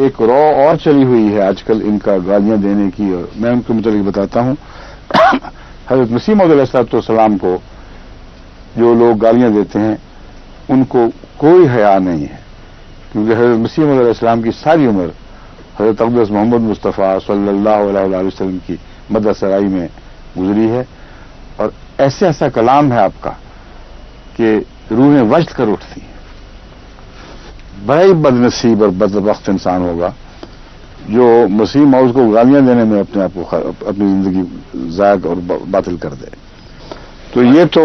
ایک رو اور چلی ہوئی ہے آج کل ان کا گالیاں دینے کی، اور میں ان کے متعلق بتاتا ہوں۔ حضرت مسیح موعود علیہ السلام کو جو لوگ گالیاں دیتے ہیں ان کو کوئی حیا نہیں ہے، کیونکہ حضرت مسیح موعود علیہ السلام کی ساری عمر حضرت اقدس محمد مصطفیٰ صلی اللہ علیہ وسلم کی مدح سرائی میں گزری ہے، اور ایسا کلام ہے آپ کا کہ روحیں وجد کر اٹھتی ہیں۔ بڑا ہی بد نصیب اور بدبخت انسان ہوگا جو مسیح موعود کو گالیاں دینے میں اپنے آپ کو اپنی زندگی ضائع اور باطل کر دے۔ تو یہ تو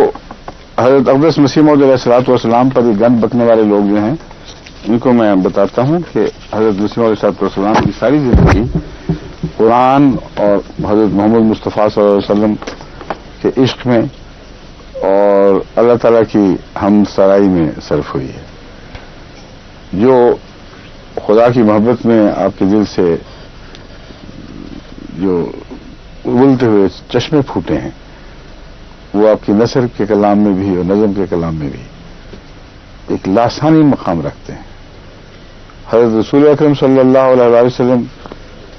حضرت اقدس مسیح موعود علیہ السلام پر یہ گند بکنے والے لوگ جو ہیں ان کو میں بتاتا ہوں کہ حضرت مسیح موعود علیہ السلام کی ساری زندگی قرآن اور حضرت محمد مصطفیٰ صلی اللہ علیہ وسلم کے عشق میں اور اللہ تعالیٰ کی ہم سرائی میں صرف ہوئی ہے۔ جو خدا کی محبت میں آپ کے دل سے جو ابلتے ہوئے چشمے پھوٹے ہیں وہ آپ کی نثر کے کلام میں بھی اور نظم کے کلام میں بھی ایک لاسانی مقام رکھتے ہیں۔ حضرت رسول اکرم صلی اللہ علیہ وسلم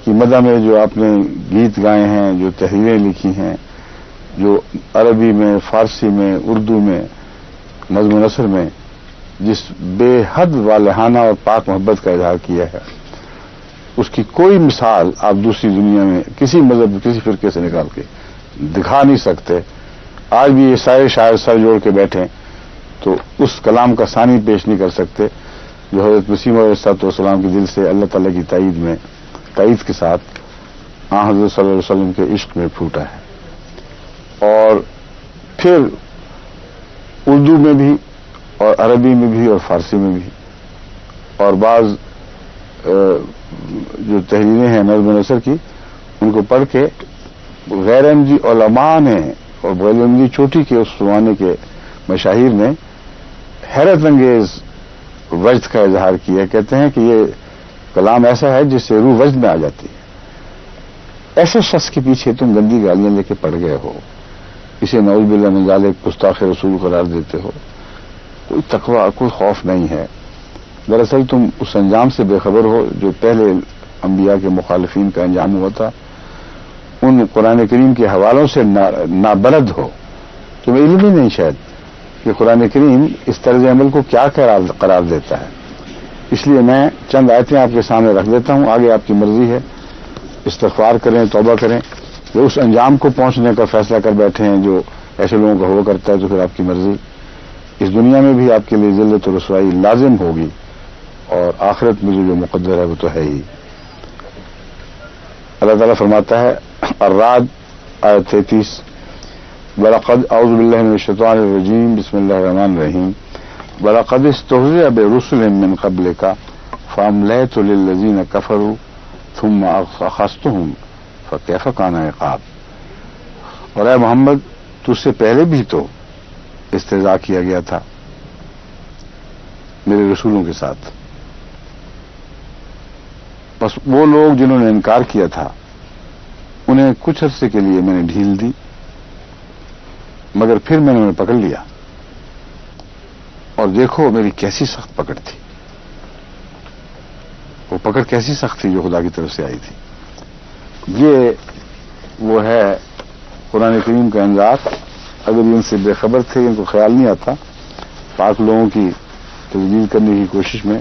کی مدح میں جو آپ نے گیت گائے ہیں، جو تحریریں لکھی ہیں، جو عربی میں، فارسی میں، اردو میں، نظم و نثر میں جس بے حد والہانہ اور پاک محبت کا اظہار کیا ہے، اس کی کوئی مثال آپ دوسری دنیا میں کسی مذہب کسی فرقے سے نکال کے دکھا نہیں سکتے۔ آج بھی یہ سارے شاعر سر جوڑ کے بیٹھیں تو اس کلام کا ثانی پیش نہیں کر سکتے جو حضرت مسیح موعود علیہ السلام کے دل سے اللہ تعالیٰ کی تائید کے ساتھ حضرت صلی اللہ علیہ وسلم کے عشق میں پھوٹا ہے۔ اور پھر اردو میں بھی اور عربی میں بھی اور فارسی میں بھی، اور بعض جو تحریریں ہیں نظم و نثر کی ان کو پڑھ کے غیر احمدی علماء نے اور غیر احمدی چوٹی کے اس زمانے کے مشاہیر نے حیرت انگیز وجد کا اظہار کیا۔ کہتے ہیں کہ یہ کلام ایسا ہے جس سے روح وجد میں آ جاتی ہے۔ ایسے شخص کے پیچھے تم گندی گالیاں لے کے پڑ گئے ہو، اسے نعوذ باللہ من ذالک گستاخ رسول قرار دیتے ہو، کوئی تقوی کوئی خوف نہیں ہے۔ دراصل تم اس انجام سے بے خبر ہو جو پہلے انبیاء کے مخالفین کا انجام ہوا تھا، ان قرآن کریم کے حوالوں سے نابلد ہو، تمہیں علم ہی نہیں شاید کہ قرآن کریم اس طرز عمل کو کیا قرار دیتا ہے۔ اس لیے میں چند آیتیں آپ کے سامنے رکھ دیتا ہوں، آگے آپ کی مرضی ہے، استغفار کریں، توبہ کریں، یا اس انجام کو پہنچنے کا فیصلہ کر بیٹھے ہیں جو ایسے لوگوں کا ہوا کرتا ہے، تو پھر آپ کی مرضی۔ اس دنیا میں بھی آپ کے لیے ذلت و رسوائی لازم ہوگی، اور آخرت میں جو مقدر ہے وہ تو ہے ہی۔ اللہ تعالیٰ فرماتا ہے الرعد آیت 33، وَلَقَدْ أَعُوذُ بِاللَّهِ مِنَ الشَّيْطَانِ الرَّجِيمِ بسم اللہ الرحمن الرحیم وَلَقَدِ اسْتُهْزِئَ بِرُسُلٍ مِّن قَبْلِكَ فَأَمْلَيْتُ لِلَّذِينَ كَفَرُوا ثُمَّ أَخَذْتُهُمْ فَكَيْفَ كَانَ عِقَابِ۔ اور اے محمد تجھ سے پہلے بھی تو استہزاء کیا گیا تھا میرے رسولوں کے ساتھ، بس وہ لوگ جنہوں نے انکار کیا تھا انہیں کچھ عرصے کے لیے میں نے ڈھیل دی، مگر پھر میں نے انہیں پکڑ لیا، اور دیکھو میری کیسی سخت پکڑ تھی۔ وہ پکڑ کیسی سخت تھی جو خدا کی طرف سے آئی تھی۔ یہ وہ ہے قرآن کریم کا انذار۔ اگر ان سے بے خبر تھے، ان کو خیال نہیں آتا پاک لوگوں کی تجدید کرنے کی کوشش میں،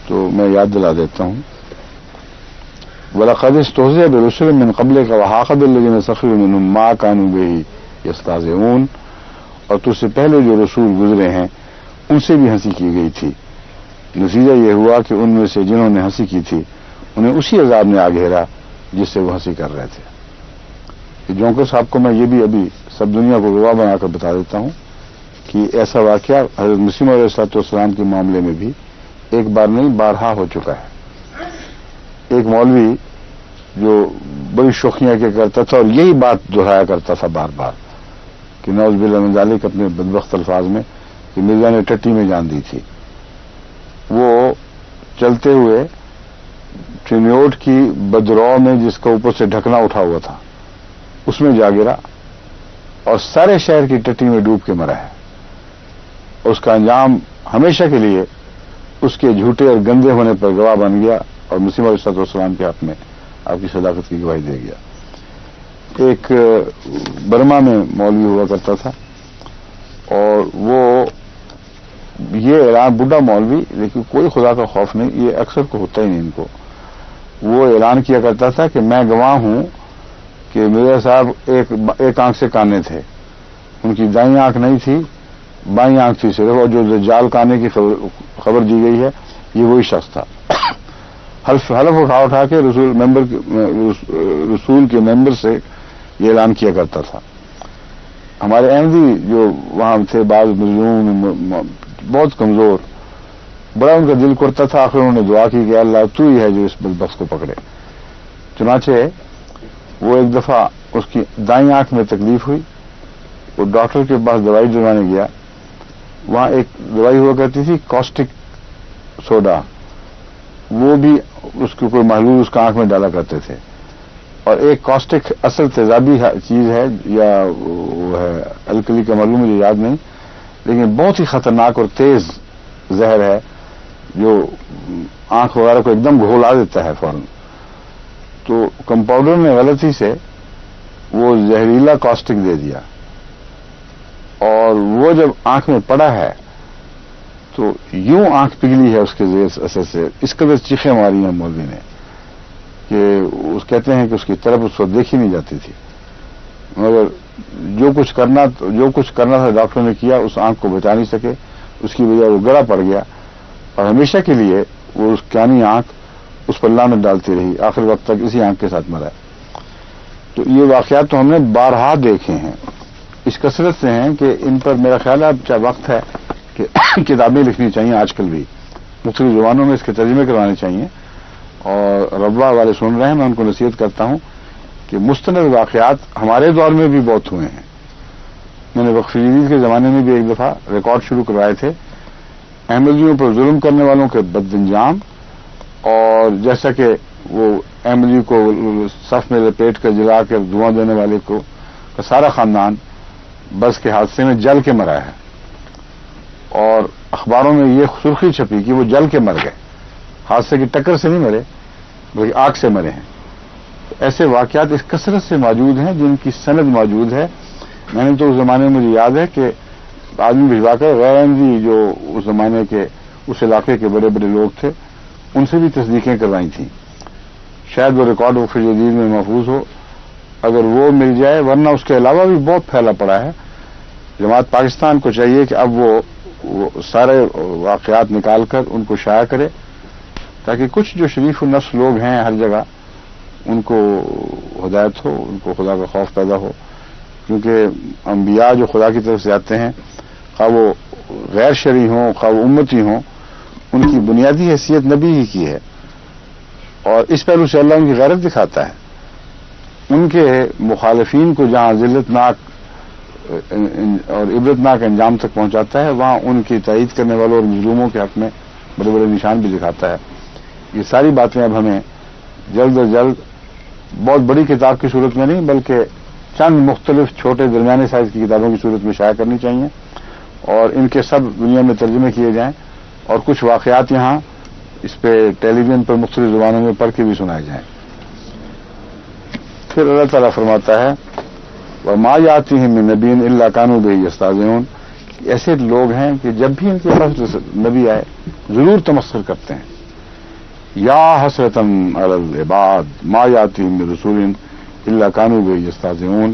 تو میں یاد دلا دیتا ہوں وَلَقَدِ اسْتُهْزِئَ بِرُسُلٍ مِّن قَبْلِكَ وَحَاقَ بِالَّذِينَ سَخِرُوا مِنْهُم مَّا كَانُوا بِهِ يَسْتَهْزِئُونَ۔ اور تجھ سے پہلے جو رسول گزرے ہیں ان سے بھی ہنسی کی گئی تھی، نتیجہ یہ ہوا کہ ان میں سے جنہوں نے ہنسی کی تھی انہیں اسی عذاب نے آ گھیرا جس سے وہ ہنسی کر رہے تھے۔ جونکر صاحب کو میں یہ بھی ابھی سب دنیا کو گواہ بنا کر بتا دیتا ہوں کہ ایسا واقعہ حضرت مسیح علیہ السلام کے معاملے میں بھی ایک بار نہیں بارہا ہو چکا ہے۔ ایک مولوی جو بڑی شوخیاں کیا کرتا تھا اور یہی بات دہرایا کرتا تھا بار بار کہ نعوذ باللہ من ذالک اپنے بدبخت الفاظ میں کہ مرزا نے ٹٹی میں جان دی تھی۔ وہ چلتے ہوئے چنیوٹ کی بدرو میں جس کا اوپر سے ڈھکنا اٹھا ہوا تھا اس میں جا گرا اور سارے شہر کی ٹٹی میں ڈوب کے مرا ہے۔ اس کا انجام ہمیشہ کے لیے اس کے جھوٹے اور گندے ہونے پر گواہ بن گیا اور مسیح علیہ السلام کے حق میں آپ کی صداقت کی گواہی دے گیا۔ ایک برما میں مولوی ہوا کرتا تھا، اور وہ یہ اعلان، بڈھا مولوی لیکن کوئی خدا کا خوف نہیں، یہ اکثر کو ہوتا ہی نہیں ان کو، وہ اعلان کیا کرتا تھا کہ میں گواہ ہوں کہ میرے صاحب ایک آنکھ سے کانے تھے، ان کی دائیں آنکھ نہیں تھی، بائیں آنکھ تھی صرف، اور جو دجال کانے کی خبر دی گئی ہے یہ وہی شخص تھا۔ حلف اٹھا کے رسول کے ممبر سے یہ اعلان کیا کرتا تھا۔ ہمارے احمدی جو وہاں تھے، بعض مظلوم، بہت کمزور، بڑا ان کا دل کرتا تھا، آخر انہوں نے دعا کی کہ اللہ تو ہی ہے جو اس بدبخت کو پکڑے۔ چنانچہ وہ ایک دفعہ اس کی دائیں آنکھ میں تکلیف ہوئی، وہ ڈاکٹر کے پاس دوائی دلوانے گیا، وہاں ایک دوائی ہوا کرتی تھی کاسٹک سوڈا، وہ بھی اس کو کوئی محلول اس کا آنکھ میں ڈالا کرتے تھے، اور ایک کاسٹک اصل تیزابی چیز ہے یا وہ ہے الکلی کا معلوم مجھے یاد نہیں، لیکن بہت ہی خطرناک اور تیز زہر ہے جو آنکھ وغیرہ کو ایک دم گھولا دیتا ہے فوراً۔ تو کمپاؤنڈر نے غلطی سے وہ زہریلا کاسٹک دے دیا، اور وہ جب آنکھ میں پڑا ہے تو یوں آنکھ پگھلی ہے اس کے زیر اثر سے، اس قدر چیخیں ماری ہیں مولوی نے کہ اس کہتے ہیں کہ اس کی طرف اس وقت دیکھی نہیں جاتی تھی، مگر جو کچھ کرنا تھا ڈاکٹر نے کیا، اس آنکھ کو بچا نہیں سکے، اس کی وجہ وہ گڑا پڑ گیا، اور ہمیشہ کے لیے وہ اس کانی آنکھ اس پر لعنت ڈالتی رہی، آخر وقت تک اسی آنکھ کے ساتھ مرا۔ تو یہ واقعات تو ہم نے بارہا دیکھے ہیں، اس کثرت سے ہیں کہ ان پر میرا خیال ہے اب وقت ہے کہ کتابیں لکھنی چاہیے، آج کل بھی مختلف زبانوں میں اس کے ترجمے کروانے چاہیے، اور ربوہ والے سن رہے ہیں، میں ان کو نصیحت کرتا ہوں کہ مستند واقعات ہمارے دور میں بھی بہت ہوئے ہیں۔ میں نے وقف جدید کے زمانے میں بھی ایک دفعہ ریکارڈ شروع کروائے تھے، احمدیوں پر ظلم کرنے والوں کے بد انجام، اور جیسا کہ وہ احمدی کو صف میں لپیٹ کر جلا کر دھواں دینے والے کو کا سارا خاندان بس کے حادثے میں جل کے مرا ہے، اور اخباروں میں یہ سرخی چھپی کہ وہ جل کے مر گئے، حادثے کی ٹکر سے نہیں مرے بلکہ آگ سے مرے ہیں۔ ایسے واقعات اس کثرت سے موجود ہیں جن کی سند موجود ہے۔ میں نے تو اس زمانے میں مجھے یاد ہے کہ آدمی بھجوا کر غیر احمدی جو اس زمانے کے اس علاقے کے بڑے بڑے لوگ تھے ان سے بھی تصدیقیں کروائی تھیں، شاید وہ ریکارڈ وقف جدید میں محفوظ ہو، اگر وہ مل جائے، ورنہ اس کے علاوہ بھی بہت پھیلا پڑا ہے۔ جماعت پاکستان کو چاہیے کہ اب وہ سارے واقعات نکال کر ان کو شائع کرے، تاکہ کچھ جو شریف النفس لوگ ہیں ہر جگہ ان کو ہدایت ہو، ان کو خدا کا خوف پیدا ہو، کیونکہ انبیاء جو خدا کی طرف سے آتے ہیں، خواہ وہ غیر شرعی ہوں خواہ وہ امتی ہوں، ان کی بنیادی حیثیت نبی ہی کی ہے، اور اس پہلو سے اللہ ان کی غیرت دکھاتا ہے۔ ان کے مخالفین کو جہاں ذلتناک اور عبرتناک انجام تک پہنچاتا ہے، وہاں ان کی تائید کرنے والوں اور مظلوموں کے حق میں بڑے بڑے نشان بھی دکھاتا ہے۔ یہ ساری باتیں اب ہمیں جلد از جلد بہت بڑی کتاب کی صورت میں نہیں بلکہ چند مختلف چھوٹے درمیانے سائز کی کتابوں کی صورت میں شائع کرنی چاہیے، اور ان کے سب دنیا میں ترجمے کیے جائیں، اور کچھ واقعات یہاں اس پہ ٹیلی ویژن پر مختلف زبانوں میں پڑھ کے بھی سنائے جائیں۔ پھر اللہ تعالیٰ فرماتا ہے وَمَا يَأْتِيهِم مِّن نَبِيٍّ إِلَّا كَانُوا بِهِ يَسْتَهْزِئُونَ، ایسے لوگ ہیں کہ جب بھی ان کے پاس نبی آئے ضرور تمسخر کرتے ہیں۔ یا حسرتاً علی العباد ما یاتیہم من رسول الا کانوا بہ یستہزئون،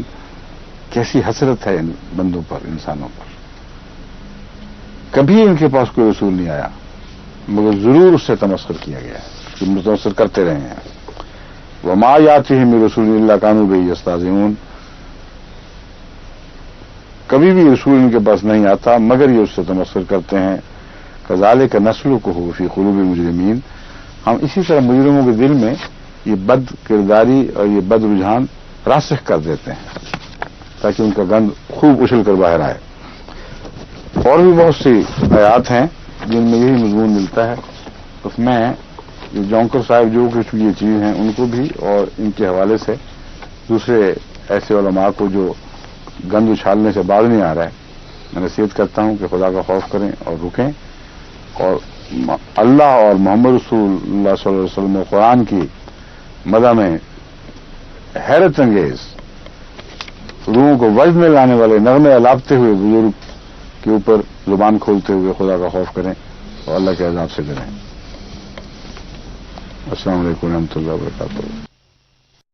کیسی حسرت ہے ان بندوں پر، انسانوں پر، کبھی ان کے پاس کوئی رسول نہیں آیا مگر ضرور اس سے تمسخر کیا گیا ہے، کہ متمسخر کرتے رہے ہیں۔ وما یاتیہم من رسول الا کانوا بہ یستہزئون، کبھی بھی رسول ان کے پاس نہیں آتا مگر یہ اس سے تمسخر کرتے ہیں۔ کذالک نسلکہ فی قلوب المجرمین، ہم اسی طرح مجرموں کے دل میں یہ بد کرداری اور یہ بد رجحان راسخ کر دیتے ہیں تاکہ ان کا گند خوب اچھل کر باہر آئے۔ اور بھی بہت سی آیات ہیں جن میں یہی مضمون ملتا ہے۔ اس میں جونکر صاحب جو کچھ یہ چیز ہیں ان کو بھی اور ان کے حوالے سے دوسرے ایسے علماء کو جو گند اچھالنے سے باز نہیں آ رہا ہے، میں نصیحت کرتا ہوں کہ خدا کا خوف کریں اور رکیں، اور اللہ اور محمد رسول اللہ صلی اللہ علیہ وسلم و قرآن کی مدح میں حیرت انگیز روحوں کو وجد میں لانے والے نغمے الاپتے ہوئے بزرگ کے اوپر زبان کھولتے ہوئے خدا کا خوف کریں اور اللہ کے عذاب سے ڈریں۔ السلام علیکم و رحمۃ اللہ وبرکاتہ۔